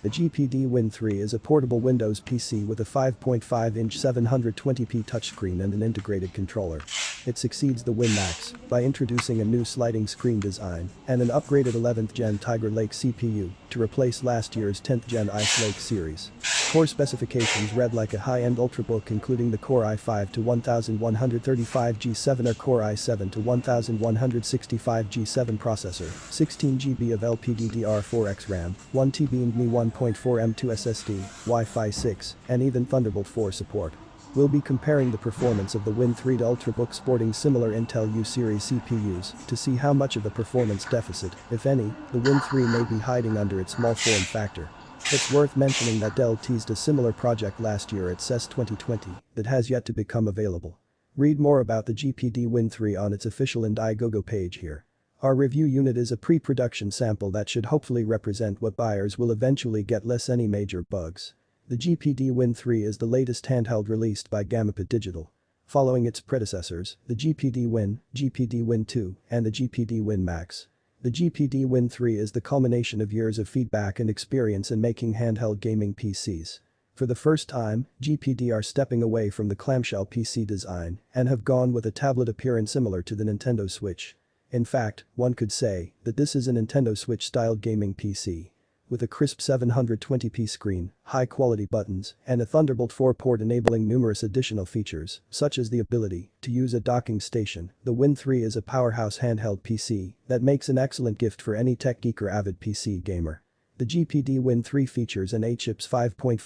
The GPD WIN3 is a portable Windows PC with a 5.5-inch 720p touchscreen and an integrated controller. It succeeds the WIN Max by introducing a new sliding screen design and an upgraded 11th Gen Tiger Lake CPU to replace last year's 10th Gen Ice Lake series. Core specifications read like a high-end ultrabook, including the Core i5 to 1135 G7 or Core i7 to 1165 G7 processor, 16 GB of LPDDR4X RAM, 1 TB NVMe 1.4 M2 SSD, Wi-Fi 6, and even Thunderbolt 4 support. We'll be comparing the performance of the WIN3 to Ultrabook sporting similar Intel U-series CPUs to see how much of the performance deficit, if any, the WIN3 may be hiding under its small form factor. It's worth mentioning that Dell teased a similar project last year at CES 2020 that has yet to become available. Read more about the GPD WIN3 on its official Indiegogo page here. Our review unit is a pre-production sample that should hopefully represent what buyers will eventually get, less any major bugs. The GPD WIN3 is the latest handheld released by GPD Digital. Following its predecessors, the GPD WIN, GPD WIN2, and the GPD WIN Max. The GPD WIN3 is the culmination of years of feedback and experience in making handheld gaming PCs. For the first time, GPD are stepping away from the clamshell PC design and have gone with a tablet appearance similar to the Nintendo Switch. In fact, one could say that this is a Nintendo Switch-styled gaming PC. With a crisp 720p screen, high-quality buttons, and a Thunderbolt 4 port enabling numerous additional features, such as the ability to use a docking station, the WIN3 is a powerhouse handheld PC that makes an excellent gift for any tech geek or avid PC gamer. The GPD WIN3 features an 8-chips 5.5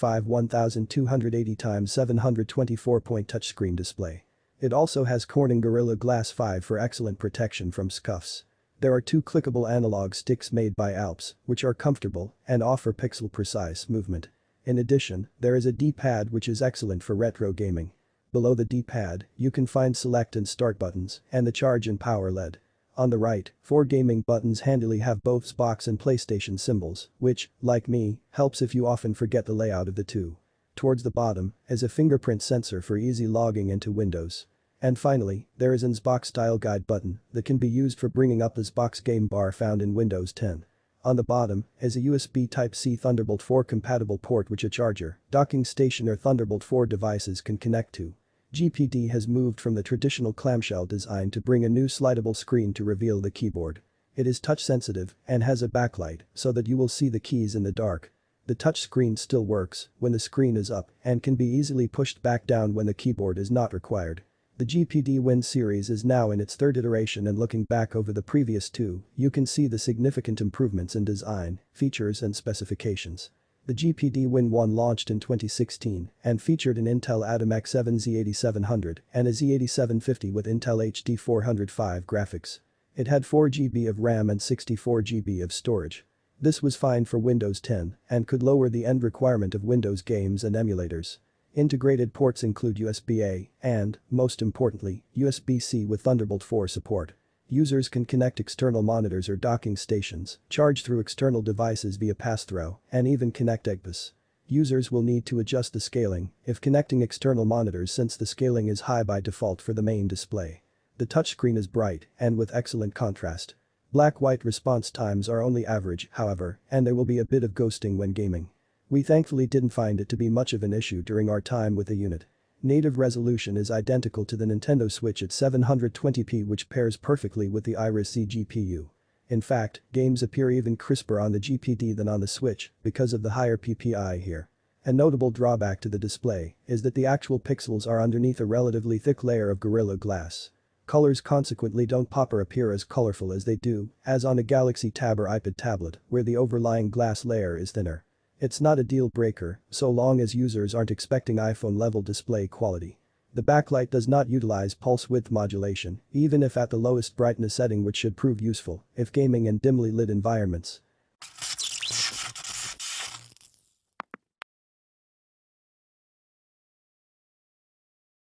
1280x724-point touchscreen display. It also has Corning Gorilla Glass 5 for excellent protection from scuffs. There are 2 clickable analog sticks made by Alps, which are comfortable and offer pixel-precise movement. In addition, there is a D-pad which is excellent for retro gaming. Below the D-pad, you can find select and start buttons and the charge and power LED. On the right, 4 gaming buttons handily have both Xbox and PlayStation symbols, which, like me, helps if you often forget the layout of the two. Towards the bottom is a fingerprint sensor for easy logging into Windows. And finally, there is an Xbox style guide button that can be used for bringing up the Xbox game bar found in Windows 10. On the bottom is a USB Type-C Thunderbolt 4 compatible port which a charger, docking station or Thunderbolt 4 devices can connect to. GPD has moved from the traditional clamshell design to bring a new slidable screen to reveal the keyboard. It is touch sensitive and has a backlight so that you will see the keys in the dark. The touch screen still works when the screen is up and can be easily pushed back down when the keyboard is not required. The GPD WIN series is now in its 3rd iteration, and looking back over the previous 2, you can see the significant improvements in design, features and specifications. The GPD WIN1 launched in 2016 and featured an Intel Atom X7 Z8700 and a Z8750 with Intel HD 405 graphics. It had 4 GB of RAM and 64 GB of storage. This was fine for Windows 10 and could lower the end requirement of Windows games and emulators. Integrated ports include USB-A and, most importantly, USB-C with Thunderbolt 4 support. Users can connect external monitors or docking stations, charge through external devices via pass-through, and even connect EGBUS. Users will need to adjust the scaling if connecting external monitors, since the scaling is high by default for the main display. The touchscreen is bright and with excellent contrast. Black-white response times are only average, however, and there will be a bit of ghosting when gaming. We thankfully didn't find it to be much of an issue during our time with the unit. Native resolution is identical to the Nintendo Switch at 720p, which pairs perfectly with the Iris Z GPU. In fact, games appear even crisper on the GPD than on the Switch because of the higher PPI here. A notable drawback to the display is that the actual pixels are underneath a relatively thick layer of Gorilla Glass. Colors consequently don't pop or appear as colorful as they do, as on a Galaxy Tab or iPad tablet, where the overlying glass layer is thinner. It's not a deal breaker, so long as users aren't expecting iPhone-level display quality. The backlight does not utilize pulse width modulation, even if at the lowest brightness setting, which should prove useful if gaming in dimly lit environments.